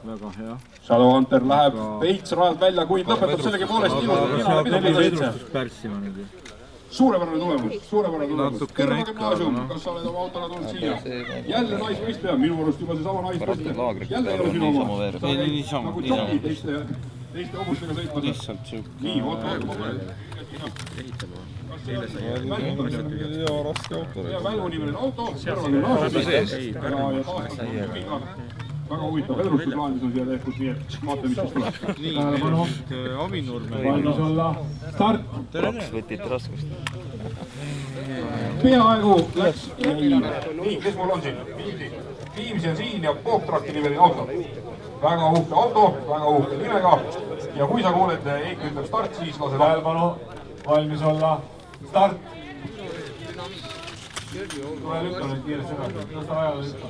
väga hea. Shadow Hunter läheb veits rajalt välja, kuid lõpetab sellegi poolest suurepärane tulemus, Terve Gümnaasium, kas sa oled oma autoga tulnud siia? Jälle naisvõistleja, minu arust juba seesama naisvõistleja. Jälle ei ole sinu oma. Nagu Tšoki teiste hobustega sõitma. Nii, oota. Välunimeline auto, Terve Gümnaasium. Väga huvitav vedrustusplaandis on siia tehtud, nii et vaatame, mis siis tuleb. Valmis olla, start! 2 võtit raskust. Peaaegu läks nii, kes mul on siin? Viimsi on siin ja Poptrakki nimeline auto. Väga uhke auto, väga uhke nimega. Ja kui sa kuuled, Eik ütleb start, siis lase tähelepanu, valmis olla, start! Tule lükka nüüd kiiresti ära, tõsta ajale lükka.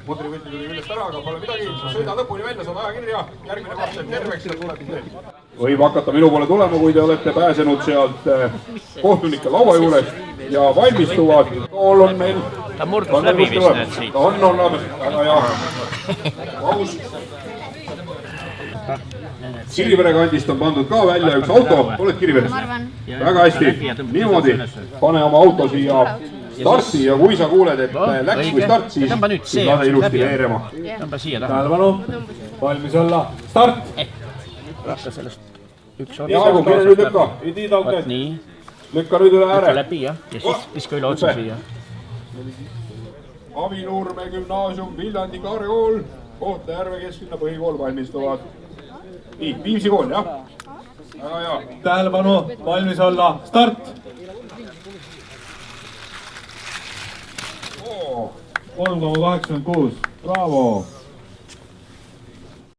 Mutrivõti tuli küljest ära, aga pole midagi, sõida lõpuni välja, saad aja kirja, järgmine kord teeb terveks ja tuleb teeb. Võib hakata minu poole tulema, kui te olete pääsenud sealt kohtunike laua juurest ja valmistuvad. Tool on meil. Ta murdus läbi vist nüüd siit. On, väga hea. Paus. Kirivere kandist on pandud ka välja üks auto, oled Kiriverest? Väga hästi, niimoodi, pane oma auto siia starti ja kui sa kuuled, et läks või start, siis lase ilusti veerema. Tähelepanu, valmis olla, start! Ja Aegu, mine nüüd lükka. Lükka nüüd üle ääre. Läbi jah, ja siis viska üle otsa siia. Avinurme Gümnaasium, Viljandi Kaarekool, Kohtla-Järve kesklinna põhikool valmistuvad. Nii, Viimsi kool, jah? Väga hea. Tähelepanu, valmis olla, start! 3,86, bravo!